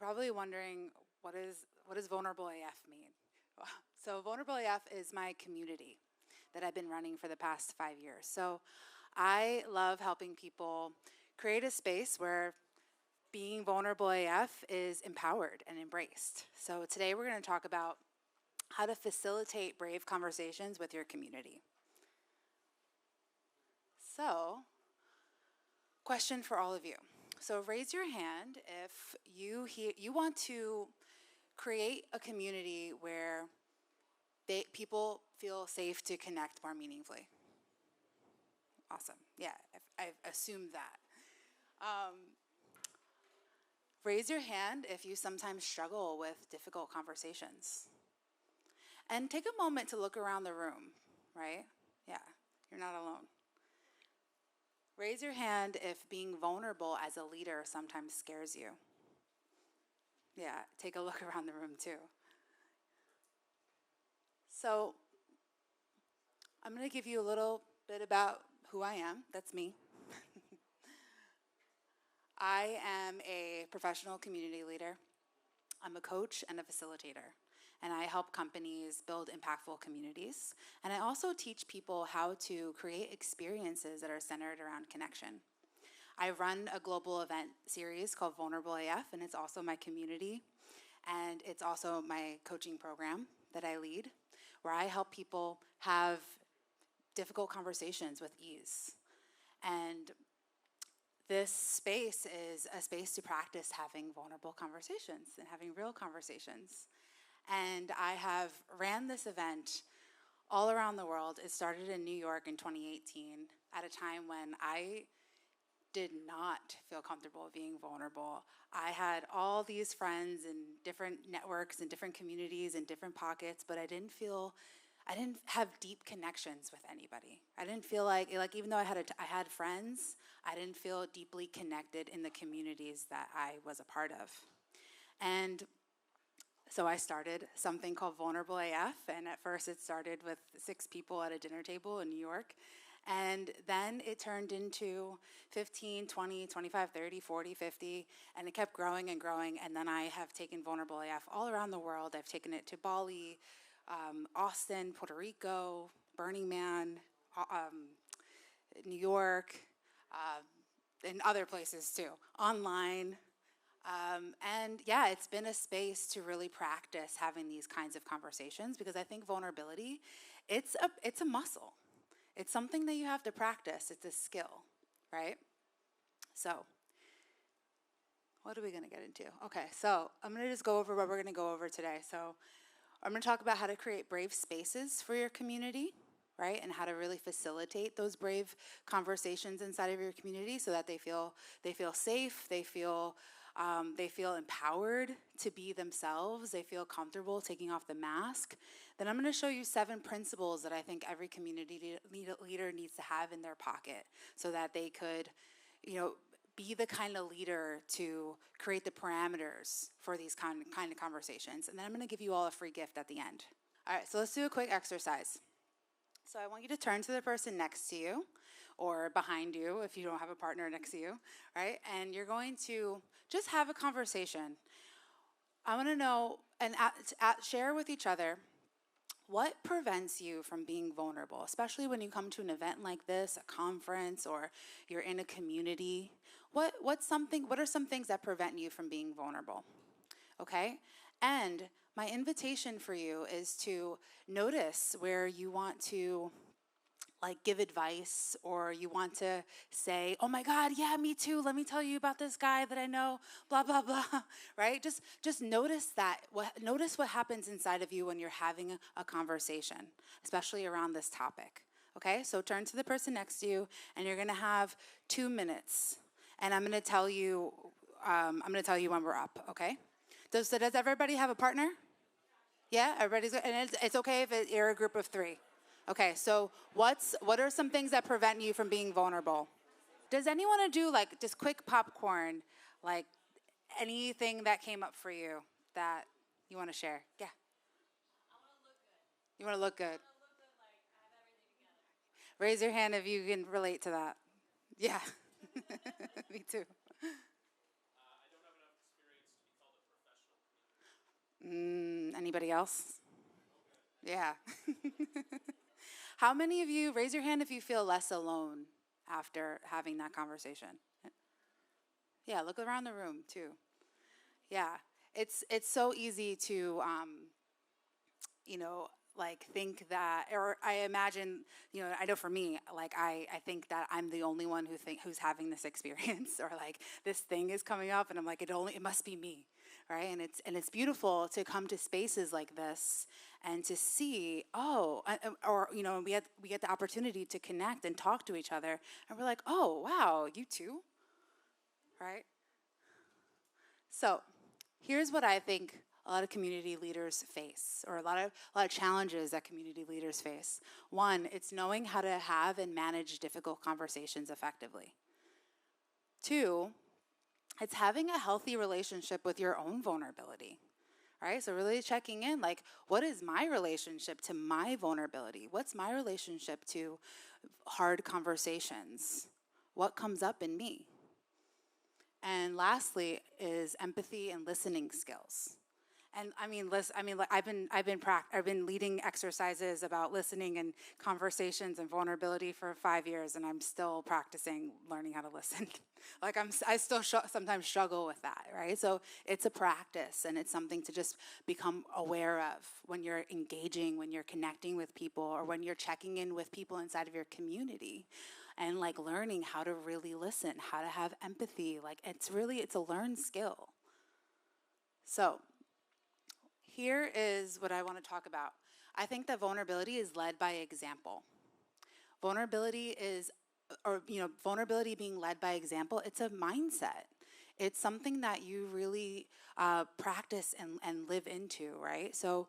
probably wondering, what does Vulnerable AF mean? So Vulnerable AF is my community that I've been running for the past 5 years. So I love helping people create a space where being vulnerable AF is empowered and embraced. So today we're going to talk about how to facilitate brave conversations with your community. So, question for all of you. So raise your hand if you want to create a community where people feel safe to connect more meaningfully. Awesome. Yeah, I've assumed that. Raise your hand if you sometimes struggle with difficult conversations. And take a moment to look around the room, right? Yeah, you're not alone. Raise your hand if being vulnerable as a leader sometimes scares you. Yeah, take a look around the room too. So, I'm going to give you a little bit about who I am. That's me. I am a professional community leader. I'm a coach and a facilitator, and I help companies build impactful communities. And I also teach people how to create experiences that are centered around connection. I run a global event series called Vulnerable AF, and it's also my community, and it's also my coaching program that I lead, where I help people have difficult conversations with ease. And this space is a space to practice having vulnerable conversations and having real conversations. And I have ran this event all around the world. It started in New York in 2018 at a time when I did not feel comfortable being vulnerable. I had all these friends in different networks and different communities and different pockets, but I didn't have deep connections with anybody. I didn't feel like even though I had friends, I didn't feel deeply connected in the communities that I was a part of. And so I started something called Vulnerable AF, and at first it started with 6 people at a dinner table in New York. And then it turned into 15, 20, 25, 30, 40, 50, and it kept growing and growing. And then I have taken Vulnerable AF all around the world. I've taken it to Bali, Austin, Puerto Rico, Burning Man, New York, and other places too, online. And yeah, it's been a space to really practice having these kinds of conversations, because I think vulnerability, it's a muscle. It's something that you have to practice. It's a skill, right? So, what are we going to get into? Okay, so I'm going to just go over what we're going to go over today. So, I'm going to talk about how to create brave spaces for your community, right? And how to really facilitate those brave conversations inside of your community so that they feel safe, they feel empowered to be themselves, they feel comfortable taking off the mask. Then I'm going to show you 7 principles that I think every community leader needs to have in their pocket so that they could, be the kind of leader to create the parameters for these kind of conversations. And then I'm going to give you all a free gift at the end. All right, so let's do a quick exercise. So I want you to turn to the person next to you or behind you if you don't have a partner next to you, right? And you're going to just have a conversation. I want to know and share with each other what prevents you from being vulnerable, especially when you come to an event like this, a conference, or you're in a community. What are some things that prevent you from being vulnerable? Okay? And my invitation for you is to notice where you want to give advice, or you want to say, oh my God, yeah, me too. Let me tell you about this guy that I know, blah, blah, blah, right? Just notice that. Notice what happens inside of you when you're having a conversation, especially around this topic, okay? So turn to the person next to you, and you're gonna have 2 minutes. And I'm gonna tell you when we're up, okay? Does everybody have a partner? Yeah, everybody's good. And it's okay if you're a group of 3. Okay, so what are some things that prevent you from being vulnerable? Does anyone want to do just quick popcorn, anything that came up for you that you want to share? Yeah. I want to look good. You want to look good? I want to look good like I have everything together. Raise your hand if you can relate to that. Yeah. Me too. I don't have enough experience to be called a Anybody else? Yeah. How many of you, raise your hand if you feel less alone after having that conversation? Yeah, look around the room too. Yeah, it's so easy to, like think that, or I imagine, I know for me, like I think that I'm the only one who's having this experience, or like this thing is coming up, and I'm like, it must be me, right? And it's beautiful to come to spaces like this and to see, or we get the opportunity to connect and talk to each other, and we're like, oh wow, you too, right? So here's what I think a lot of community leaders face, or a lot of challenges that community leaders face. One, it's knowing how to have and manage difficult conversations effectively. Two, it's having a healthy relationship with your own vulnerability. Right? So really checking in, like, what is my relationship to my vulnerability? What's my relationship to hard conversations? What comes up in me? And lastly is empathy and listening skills. And I've been leading exercises about listening and conversations and vulnerability for 5 years, and I'm still practicing learning how to listen. Like I still sometimes struggle with that, right? So it's a practice, and it's something to just become aware of when you're engaging, when you're connecting with people, or when you're checking in with people inside of your community, and like learning how to really listen, how to have empathy. Like it's a learned skill. So here is what I want to talk about. I think that vulnerability is led by example. Vulnerability being led by example, it's a mindset. It's something that you really practice and live into, right? So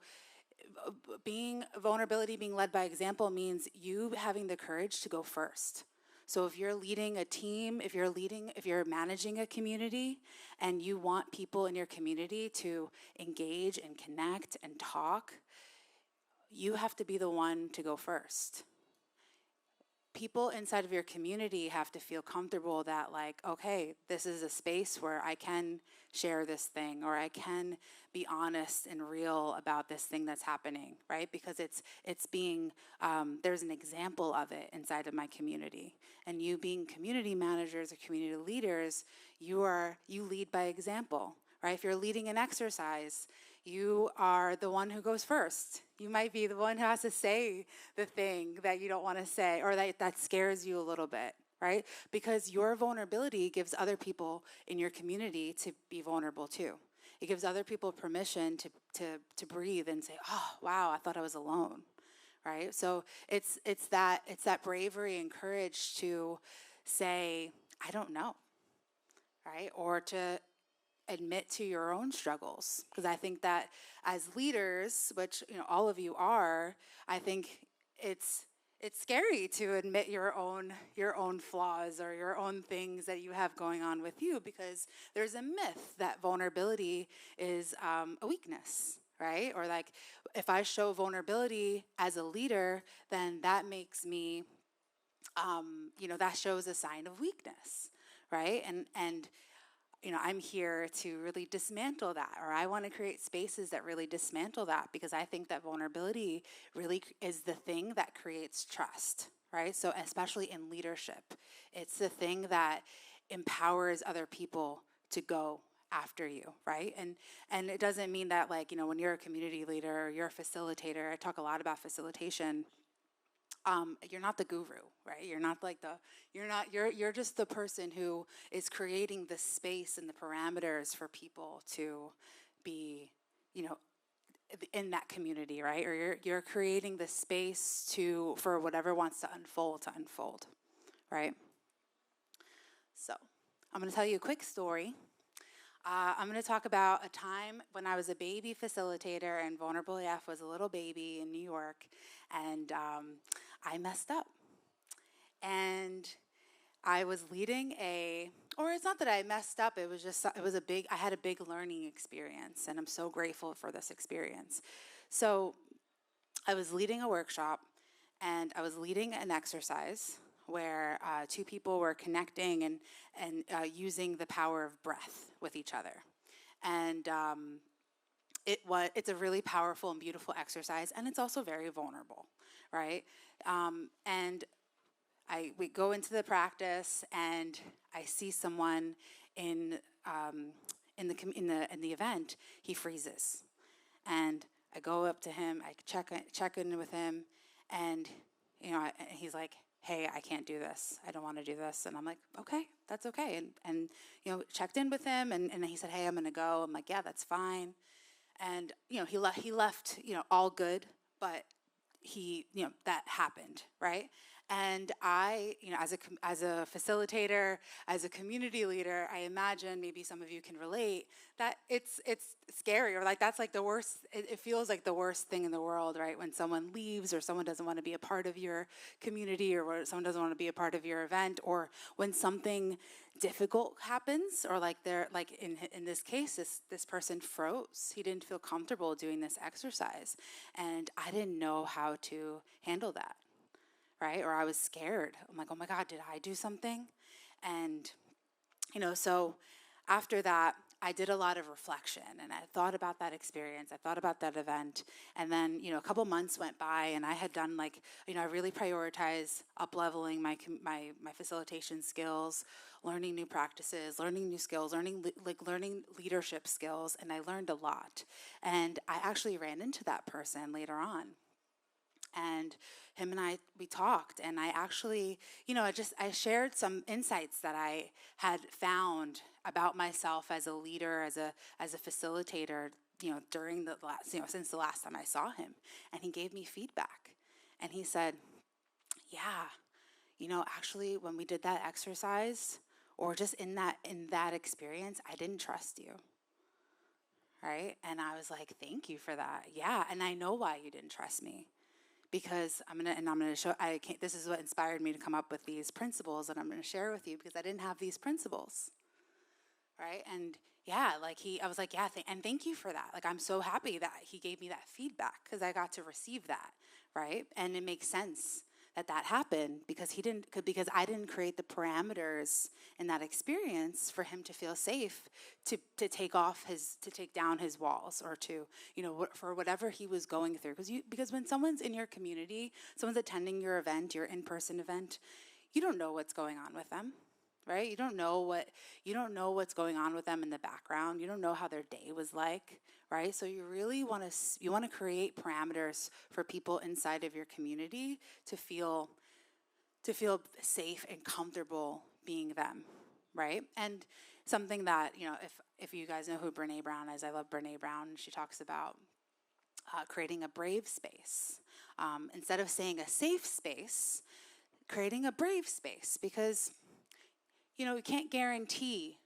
vulnerability being led by example means you having the courage to go first. So if you're leading a team, if you're managing a community, and you want people in your community to engage and connect and talk, you have to be the one to go first. People inside of your community have to feel comfortable that, like, okay, this is a space where I can share this thing, or I can be honest and real about this thing that's happening, right? Because it's being, there's an example of it inside of my community. And you being community managers or community leaders, you lead by example, right? If you're leading an exercise, you are the one who goes first. You might be the one who has to say the thing that you don't want to say, or that scares you a little bit, right? Because your vulnerability gives other people in your community to be vulnerable too. It gives other people permission to breathe and say, oh, wow, I thought I was alone, right? So it's that bravery and courage to say, I don't know, right? Or to admit to your own struggles, because I think that as leaders, which all of you are, I think it's scary to admit your own flaws or your own things that you have going on with you, because there's a myth that vulnerability is a weakness, right? Or like, if I show vulnerability as a leader, then that makes me that shows a sign of weakness, right? And I'm here to really dismantle that, or I want to create spaces that really dismantle that, because I think that vulnerability really is the thing that creates trust, right? So especially in leadership, it's the thing that empowers other people to go after you, right? And it doesn't mean that, like, when you're a community leader or you're a facilitator, I talk a lot about facilitation. You're not the guru, right? You're just the person who is creating the space and the parameters for people to be, in that community, right? Or you're creating the space for whatever wants to unfold, right? So I'm going to tell you a quick story. I'm going to talk about a time when I was a baby facilitator and Vulnerable AF was a little baby in New York, and I messed up. And I was leading it's not that I messed up, I had a big learning experience, and I'm so grateful for this experience. So I was leading a workshop, and I was leading an exercise where two people were connecting and using the power of breath with each other. And it's a really powerful and beautiful exercise, and it's also very vulnerable, right? And we go into the practice, and I see someone in in the event. He freezes, and I go up to him. I check in with him, and he's like, "Hey, I can't do this. I don't want to do this." And I'm like, "Okay, that's okay." And checked in with him, and he said, "Hey, I'm gonna go." I'm like, "Yeah, that's fine." And he left all good, but that happened, right? And I, as a facilitator, as a community leader, I imagine maybe some of you can relate that it's scary, or like that's like the worst. It feels like the worst thing in the world, right? When someone leaves, or someone doesn't want to be a part of your community, or someone doesn't want to be a part of your event, or when something difficult happens, or like they're like in this case, this person froze. He didn't feel comfortable doing this exercise, and I didn't know how to handle that, right? Or I was scared. I'm like, oh my God, did I do something? And so after that, I did a lot of reflection, and I thought about that experience. I thought about that event, and then a couple months went by, and I had done I really prioritized up leveling my facilitation skills, learning new practices, learning new skills, learning leadership skills, and I learned a lot. And I actually ran into that person later on. And him and we talked, and I actually, I shared some insights that I had found about myself as a leader, as a facilitator, during the last, since the last time I saw him. And he gave me feedback, and he said, yeah, actually, when we did that exercise, or just in that experience, I didn't trust you. Right? And I was like, thank you for that. Yeah, and I know why you didn't trust me. Because I'm gonna show. This is what inspired me to come up with these principles that I'm gonna share with you, because I didn't have these principles, right? And yeah, I was like, yeah, and thank you for that. Like, I'm so happy that he gave me that feedback, because I got to receive that, right? And it makes sense that happened because because I didn't create the parameters in that experience for him to feel safe to take down his walls, or to for whatever he was going through. Because when someone's in your community, someone's attending your event, your in-person event, you don't know what's going on with them, right? You don't know what's going on with them in the background. You don't know how their day was like, right? So you really want to create parameters for people inside of your community to feel safe and comfortable being them, right? And something that if you guys know who Brené Brown is, I love Brené Brown. She talks about creating a brave space, instead of saying a safe space, creating a brave space, because you can't guarantee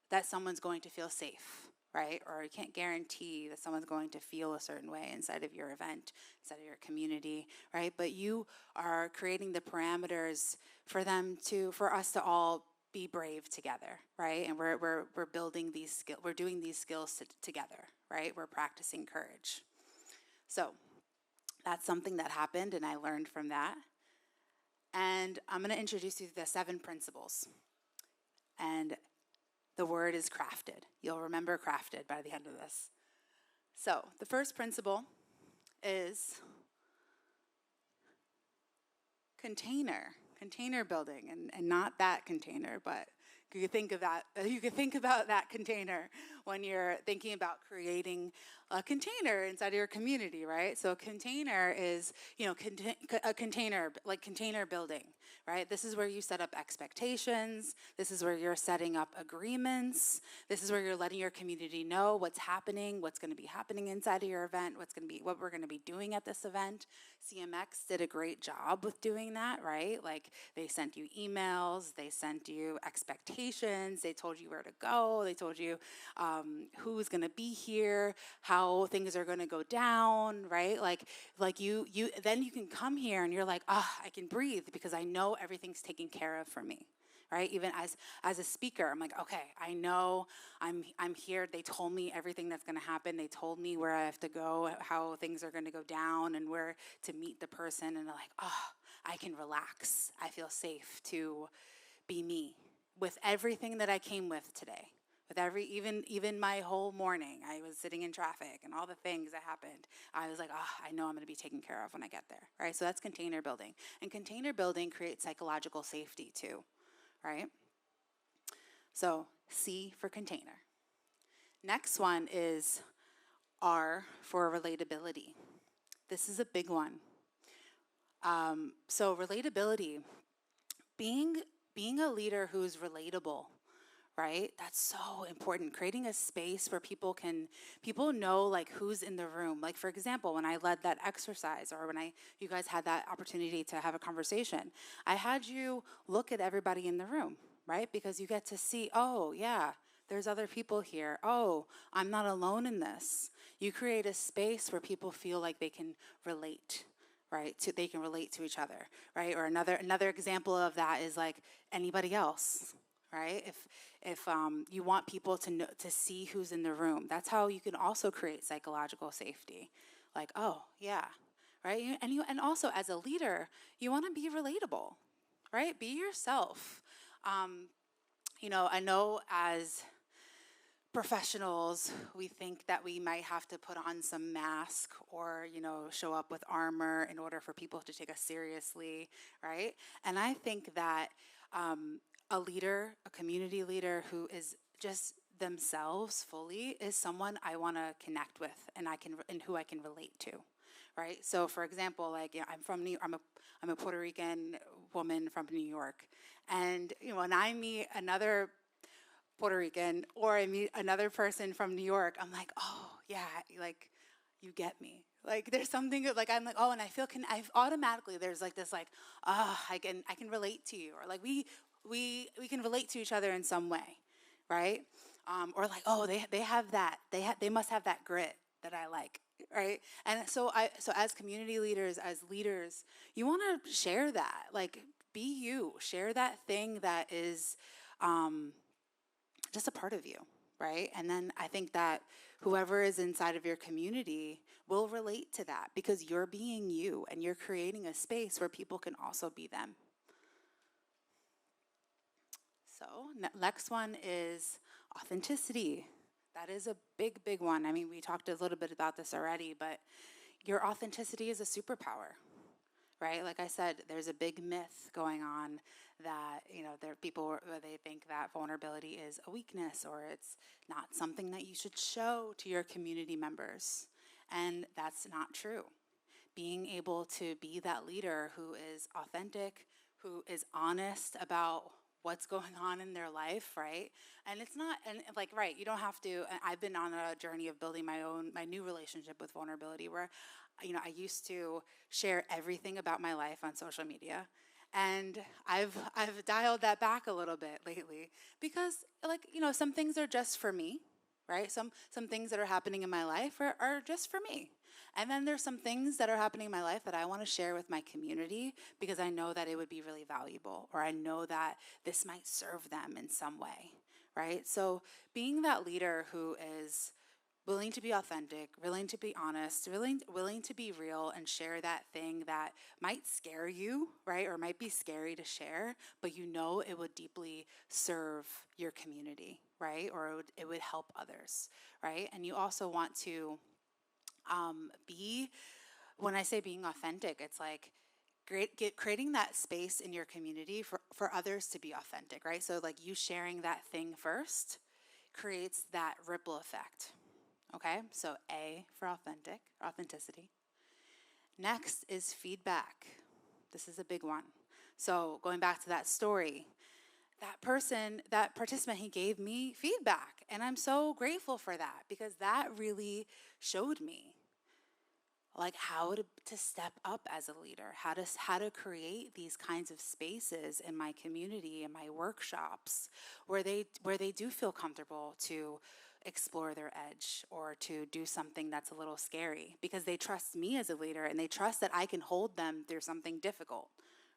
that someone's going to feel safe, right? Or you can't guarantee that someone's going to feel a certain way inside of your event, inside of your community, right? But you are creating the parameters for us to all be brave together, right? And we're building these skills. We're doing these skills together, right? We're practicing courage. So that's something that happened, and I learned from that. And I'm going to introduce you to the 7 principles. And the word is crafted. You'll remember crafted by the end of this. So the first principle is container building, and not that container, but you could think about that container when you're thinking about creating a container inside of your community, right? So a container is, a container, like container building, right? This is where you set up expectations. This is where you're setting up agreements. This is where you're letting your community know what's happening, what's going to be happening inside of your event, what we're going to be doing at this event. CMX did a great job with doing that, right? Like, they sent you emails, they sent you expectations, they told you where to go, they told you who's going to be here, how things are going to go down, right? Like you then you can come here and you're like, I can breathe because I know everything's taken care of for me. Right? Even as a speaker, I'm like, okay, I know I'm here. They told me everything that's going to happen. They told me where I have to go, how things are going to go down, and where to meet the person. And they're like, I can relax. I feel safe to be me with everything that I came with today, With even my whole morning, I was sitting in traffic and all the things that happened. I was like, oh, I know I'm going to be taken care of when I get there, right? So that's container building. And container building creates psychological safety too, right? So C for container. Next one is R for relatability. This is a big one. So relatability, being a leader who's relatable, right? That's so important. Creating a space where people know like who's in the room. Like for example, when I led that exercise, or when you guys had that opportunity to have a conversation, I had you look at everybody in the room, right? Because you get to see, oh yeah, there's other people here. Oh, I'm not alone in this. You create a space where people feel like they can relate, right? They can relate to each other, right? Or another example of that is like anybody else, right? If you want people to see who's in the room, that's how you can also create psychological safety. Like, oh yeah, right? And also as a leader, you want to be relatable, right? Be yourself. I know as professionals, we think that we might have to put on some mask or, show up with armor in order for people to take us seriously, right? And I think that a leader, a community leader who is just themselves fully is someone I want to connect with and who I can relate to, right? So for example, like, I'm a Puerto Rican woman from New York, and when I meet another Puerto Rican or I meet another person from New York, I'm like, oh yeah, like you get me. Like there's something like I'm like, oh, and I automatically there's like this like, I can relate to you, or like we can relate to each other in some way, right? Or like, oh, they have that, they must have that grit that I like, right? And so as community leaders, as leaders, you want to share that, like be you, share that thing that is just a part of you, right? And then I think that whoever is inside of your community will relate to that because you're being you and you're creating a space where people can also be them. So next one is authenticity. That is a big, big one. I mean, we talked a little bit about this already, but your authenticity is a superpower, right? Like I said, there's a big myth going on that, there are people where they think that vulnerability is a weakness or it's not something that you should show to your community members. And that's not true. Being able to be that leader who is authentic, who is honest about what's going on in their life, right? And it's not, and like, right, you don't have to, I've been on a journey of building my new relationship with vulnerability where, I used to share everything about my life on social media. And I've dialed that back a little bit lately because like, some things are just for me, right? Some things that are happening in my life are just for me. And then there's some things that are happening in my life that I want to share with my community because I know that it would be really valuable, or I know that this might serve them in some way, right? So being that leader who is willing to be authentic, willing to be honest, willing to be real and share that thing that might scare you, right? Or might be scary to share, but it would deeply serve your community, right? Or it would help others, right? And you also want to when I say being authentic, it's like creating that space in your community for others to be authentic, right? So like you sharing that thing first creates that ripple effect. Okay, so A for authenticity. Next is feedback. This is a big one. So going back to that story, that participant, he gave me feedback. And I'm so grateful for that because that really showed me like how to step up as a leader, how to create these kinds of spaces in my community, in my workshops, where they do feel comfortable to explore their edge or to do something that's a little scary because they trust me as a leader and they trust that I can hold them through something difficult,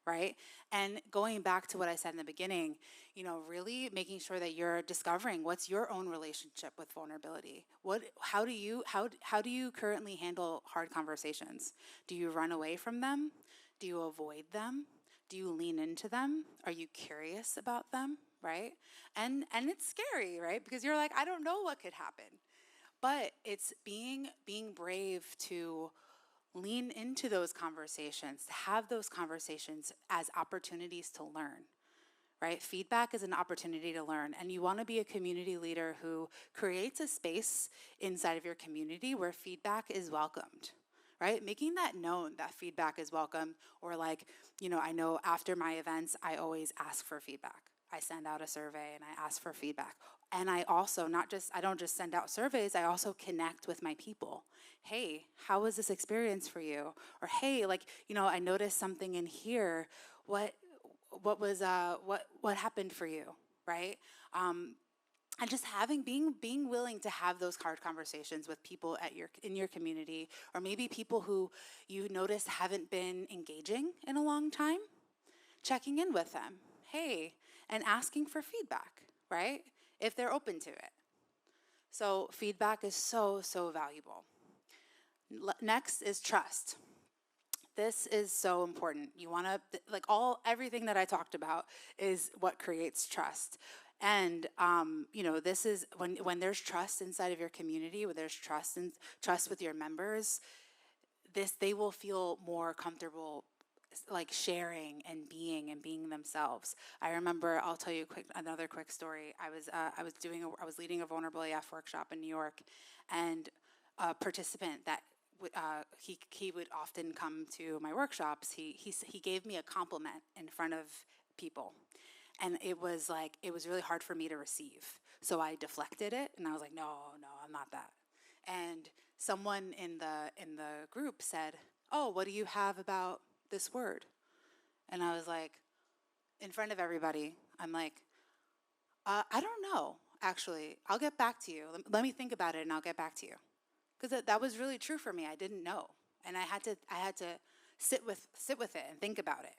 right? And going back to what I said in the beginning, really making sure that you're discovering what's your own relationship with vulnerability. How do you currently handle hard conversations? Do you run away from them? Do you avoid them? Do you lean into them? Are you curious about them, right? And it's scary, right? Because you're like, I don't know what could happen. But it's being brave to lean into those conversations, to have those conversations as opportunities to learn, right? Feedback is an opportunity to learn. And you want to be a community leader who creates a space inside of your community where feedback is welcomed, right? Making that known that feedback is welcome. Or like, I know after my events, I always ask for feedback. I send out a survey and I ask for feedback. And I also I don't just send out surveys, I also connect with my people. Hey, how was this experience for you? Or hey, like, I noticed something in here. What happened for you, right? And just being willing to have those hard conversations with people in your community, or maybe people who you notice haven't been engaging in a long time, checking in with them, hey, and asking for feedback, right? If they're open to it. So feedback is so, so valuable. Next is trust. This is so important. You want to, everything that I talked about is what creates trust. And, this is when there's trust inside of your community, when there's trust with your members, they will feel more comfortable like sharing and being themselves. I remember, I'll tell you another quick story. I was leading a vulnerable AF workshop in New York, and a participant that he would often come to my workshops. He gave me a compliment in front of people, and it was really hard for me to receive. So I deflected it, and I was like, no, I'm not that. And someone in the group said, oh, what do you have about this word? And I was like, in front of everybody, I'm like, I don't know, actually. I'll get back to you. Let me think about it, and I'll get back to you. Because that was really true for me. I didn't know, and I had to sit with it and think about it.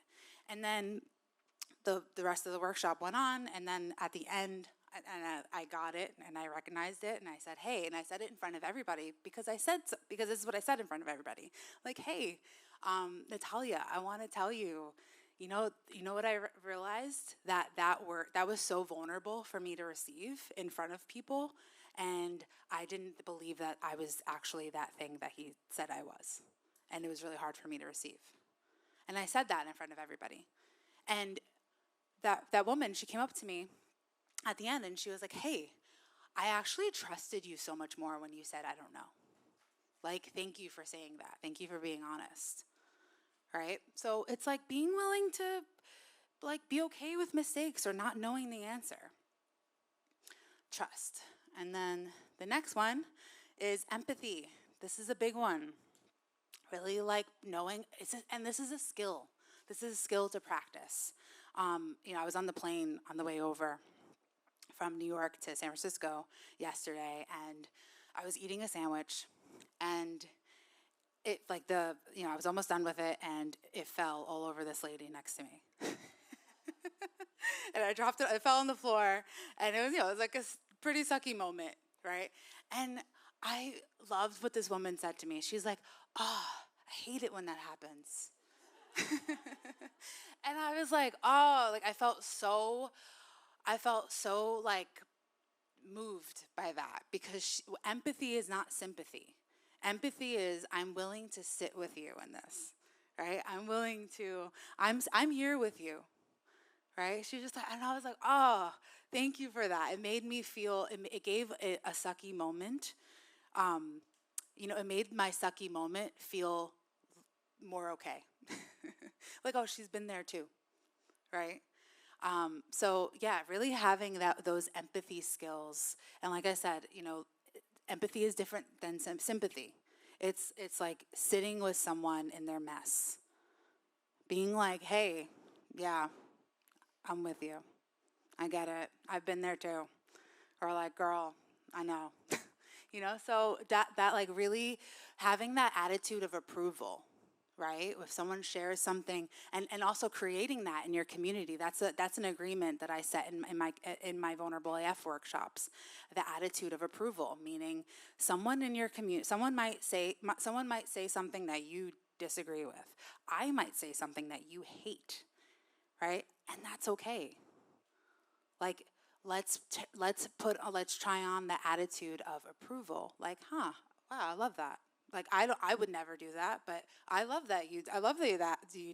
And then the rest of the workshop went on, and then at the end, I got it, and I recognized it, and I said, hey, and I said it in front of everybody because because this is what I said in front of everybody. Like, hey, Natalia, I want to tell you, you know what I realized? That was so vulnerable for me to receive in front of people, and I didn't believe that I was actually that thing that he said I was, and it was really hard for me to receive. And I said that in front of everybody, and that woman, she came up to me at the end, and she was like, hey, I actually trusted you so much more when you said I don't know. Like, thank you for saying that. Thank you for being honest. Right? So it's like being willing to be okay with mistakes or not knowing the answer. Trust. And then the next one is empathy. This is a big one. Really knowing, and this is a skill. This is a skill to practice. I was on the plane on the way over from New York to San Francisco yesterday, and I was eating a sandwich, and it I was almost done with it, and it fell all over this lady next to me. And I dropped it, it fell on the floor, and it was like a pretty sucky moment, right? And I loved what this woman said to me. She's like, oh, I hate it when that happens. And I was like, oh, I felt so moved by that, because empathy is not sympathy. Empathy is, I'm willing to sit with you in this, right? I'm here with you, right? She's just and I was like, oh, thank you for that. It made me feel, it gave a sucky moment. It made my sucky moment feel more okay. Oh, she's been there too, right? So yeah, really having those empathy skills. And like I said, empathy is different than sympathy. It's like sitting with someone in their mess. Being like, hey, yeah, I'm with you. I get it. I've been there too. Or like, girl, I know. So that really having that attitude of approval, right? If someone shares something, and also creating that in your community, that's an agreement that I set in my vulnerable AF workshops. The attitude of approval, meaning someone in your community, someone might say something that you disagree with. I might say something that you hate, right? And that's okay. Like, let's try on the attitude of approval. Like, wow, I love that. Like, I would never do that, but I love that you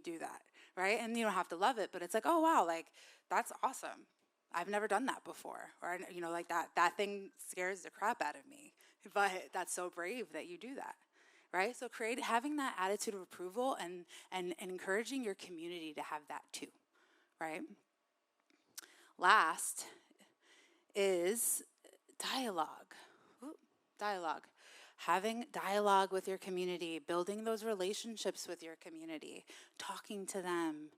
do that, right? And you don't have to love it, but it's like, oh wow, like that's awesome. I've never done that before, or like that thing scares the crap out of me, but that's so brave that you do that, right? So having that attitude of approval and encouraging your community to have that too, right? Last is dialogue. Ooh, dialogue. Having dialogue with your community, building those relationships with your community, talking to them,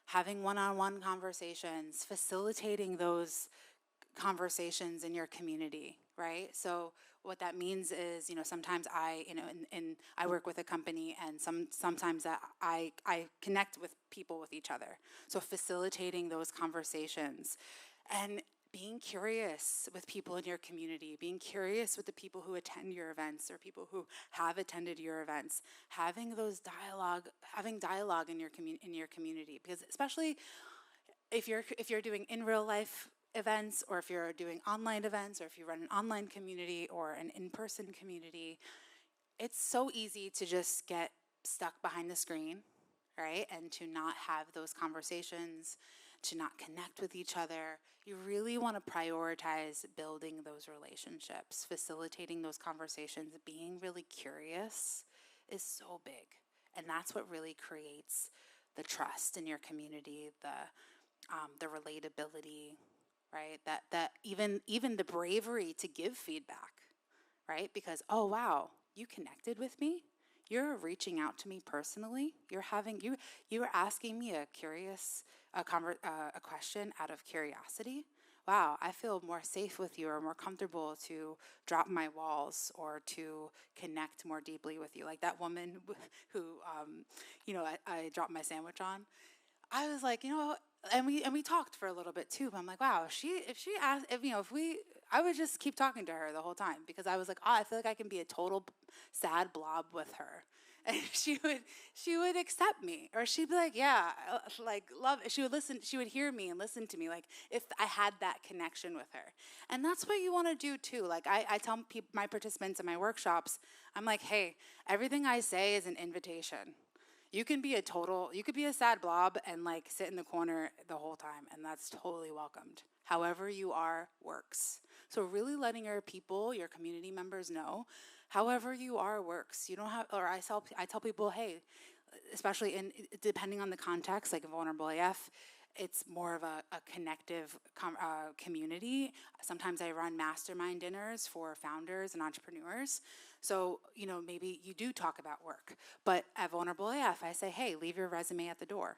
having one-on-one conversations, facilitating those conversations in your community, right? So what that means is, sometimes I work with a company, and sometimes that I connect with people with each other. So facilitating those conversations and being curious with people in your community, being curious with the people who attend your events or people who have attended your events, having dialogue in your community, because especially if you're doing in real life events, or if you're doing online events, or if you run an online community or an in-person community, it's so easy to just get stuck behind the screen, right? And to not have those conversations, to not connect with each other. You really want to prioritize building those relationships, facilitating those conversations, being really curious is so big. And that's what really creates the trust in your community, the relatability, right? That even the bravery to give feedback, right? Because, oh wow, you connected with me. You're reaching out to me personally. You are asking me a question out of curiosity. Wow, I feel more safe with you, or more comfortable to drop my walls, or to connect more deeply with you. Like that woman who, I dropped my sandwich on. I was like, and we talked for a little bit too. But I'm like, wow, I would just keep talking to her the whole time, because I was like, oh, I feel like I can be a total sad blob with her, and she would accept me, or she'd be like, yeah, like love. She would listen. She would hear me and listen to me, like if I had that connection with her. And that's what you want to do too. Like I tell my participants in my workshops, I'm like, hey, everything I say is an invitation. You could be a sad blob and like sit in the corner the whole time, and that's totally welcomed. However you are works. So really letting your community members know, however you are works. You don't have, or I tell people, hey, especially depending on the context, like Vulnerable AF, it's more of a connective community. Sometimes I run mastermind dinners for founders and entrepreneurs. So, maybe you do talk about work. But at Vulnerable AF, I say, hey, leave your resume at the door,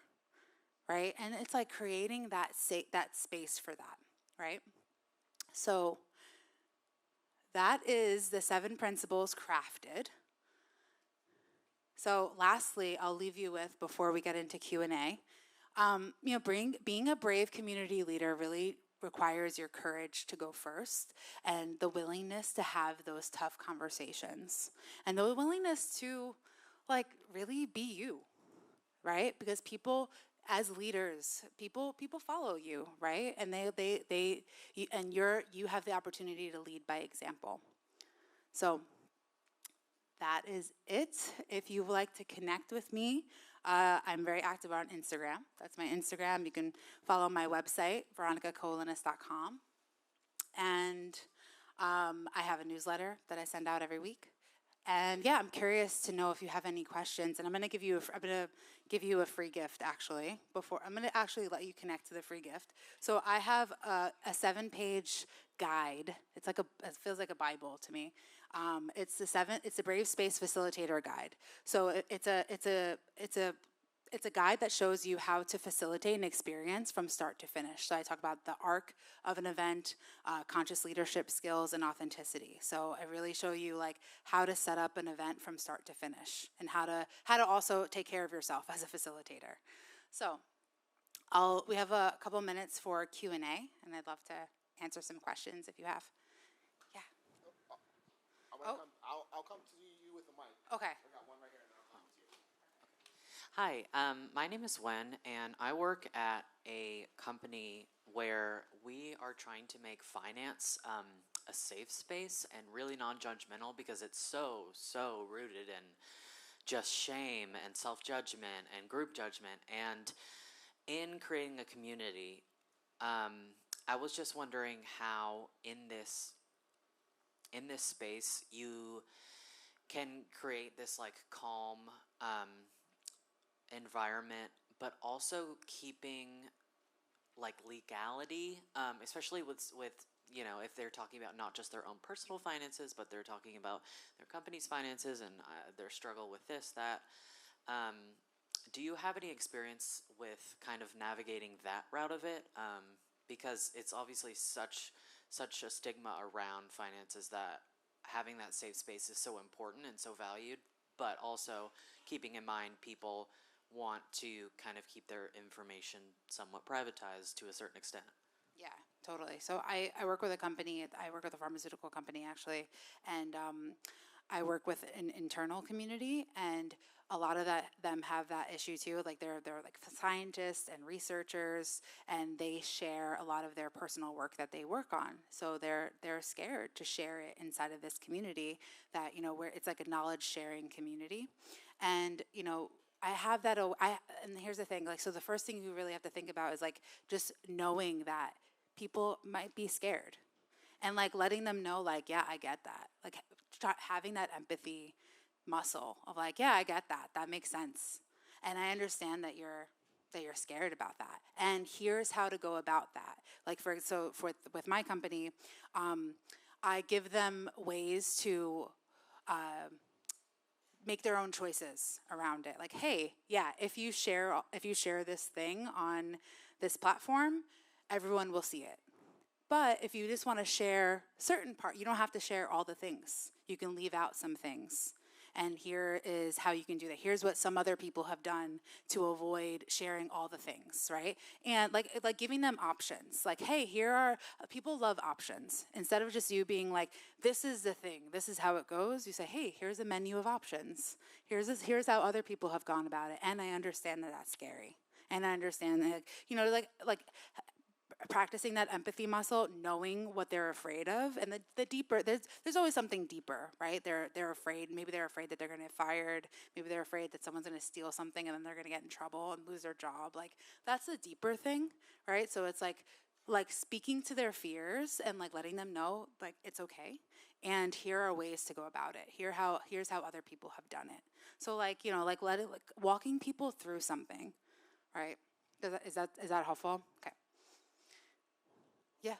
right? And it's like creating that space for that, right? So that is the 7 principles crafted. So lastly, I'll leave you with, before we get into Q&A, being a brave community leader really requires your courage to go first, and the willingness to have those tough conversations, and the willingness to like really be you, right? Because people, as leaders, people follow you, right? And you have the opportunity to lead by example. So that is it. If you would like to connect with me, I'm very active on Instagram. That's my Instagram. You can follow my website, veronicakaulinis.com. And I have a newsletter that I send out every week. And yeah, I'm curious to know if you have any questions. And I'm going to give you a free gift, actually. I'm going to actually let you connect to the free gift. So I have a 7-page guide. It feels like a Bible to me. It's the Brave Space Facilitator Guide. So it's a guide that shows you how to facilitate an experience from start to finish. So I talk about the arc of an event, conscious leadership skills, and authenticity. So I really show you like how to set up an event from start to finish, and how to also take care of yourself as a facilitator. So we have a couple minutes for Q&A, and I'd love to answer some questions if you have. Yeah. I'll come to you with the mic. Okay. I got one right here, and then I'll come to you. Hi, my name is Wen, and I work at a company where we are trying to make finance a safe space and really non-judgmental, because it's so rooted in just shame and self-judgment and group judgment. And in creating a community, I was just wondering how in this space you can create this like calm environment, but also keeping like legality, especially with if they're talking about not just their own personal finances, but they're talking about their company's finances and their struggle with this, that. Do you have any experience with kind of navigating that route of it? Because it's obviously such a stigma around finances, that having that safe space is so important and so valued, but also keeping in mind people want to kind of keep their information somewhat privatized to a certain extent. Yeah, totally. So I work with a company. I work with a pharmaceutical company, actually, and I work with an internal community, and a lot of them have that issue too. Like they're like scientists and researchers, and they share a lot of their personal work that they work on. So they're scared to share it inside of this community that, where it's like a knowledge sharing community. And I have that. And here's the thing. Like, so the first thing you really have to think about is like just knowing that people might be scared, and like letting them know, like, yeah, I get that. Like having that empathy muscle of like, yeah, I get that. That makes sense, and I understand that you're scared about that. And here's how to go about that. Like with my company, I give them ways to make their own choices around it. Like, hey, yeah, if you share this thing on this platform, everyone will see it. But if you just want to share certain part, you don't have to share all the things. You can leave out some things. And here is how you can do that. Here's what some other people have done to avoid sharing all the things, right? And like giving them options. Like, hey, people love options. Instead of just you being like, this is the thing, this is how it goes, you say, hey, here's a menu of options. Here's how other people have gone about it. And I understand that that's scary. And I understand that, like practicing that empathy muscle, knowing what they're afraid of, and the deeper, there's always something deeper, right? They're afraid. Maybe they're afraid that they're going to get fired. Maybe they're afraid that someone's going to steal something and then they're going to get in trouble and lose their job. Like that's a deeper thing, right? So it's like speaking to their fears and like letting them know like it's okay, and here are ways to go about it. Here's how other people have done it. So like walking people through something, right? Is that helpful? Okay. Yeah.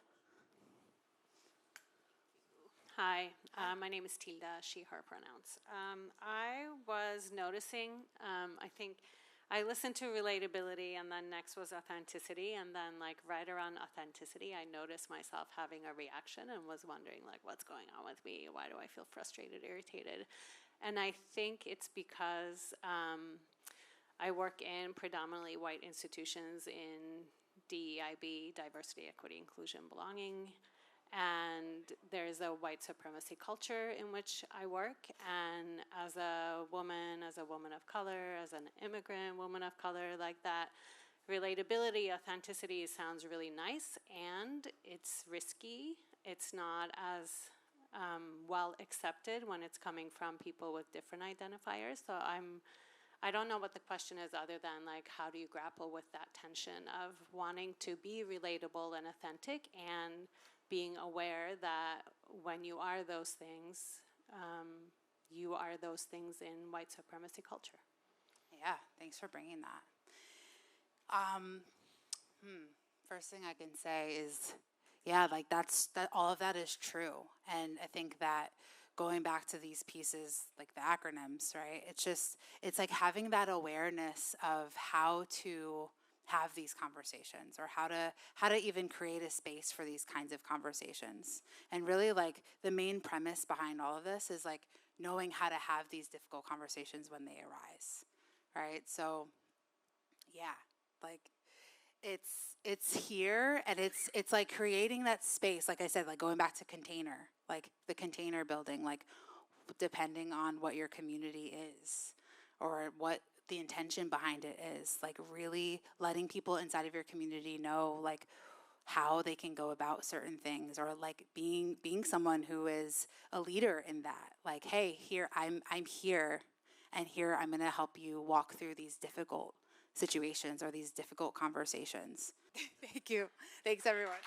Hi, my name is Tilda, she, her pronouns. I was noticing, I think I listened to relatability, and then next was authenticity, and then like right around authenticity, I noticed myself having a reaction and was wondering like, what's going on with me? Why do I feel frustrated, irritated? And I think it's because I work in predominantly white institutions in DEIB, diversity, equity, inclusion, belonging, and there's a white supremacy culture in which I work. And as a woman of color, as an immigrant woman of color, like that, relatability, authenticity sounds really nice, and it's risky. It's not as well accepted when it's coming from people with different identifiers. So I don't know what the question is, other than like, how do you grapple with that tension of wanting to be relatable and authentic, and being aware that when you are those things, you are those things in white supremacy culture. Yeah, thanks for bringing that. First thing I can say is, yeah, like that. All of that is true, and I think that going back to these pieces, like the acronyms, right? It's like having that awareness of how to have these conversations, or how to even create a space for these kinds of conversations. And really, like, the main premise behind all of this is like knowing how to have these difficult conversations when they arise, right? So yeah, like it's here, and it's like creating that space, like I said, like going back to container, like the container building, like depending on what your community is or what the intention behind it is, like really letting people inside of your community know like how they can go about certain things, or like being someone who is a leader in that. Like, hey, here I'm here, and here I'm going to help you walk through these difficult situations or these difficult conversations. Thank you. Thanks, everyone.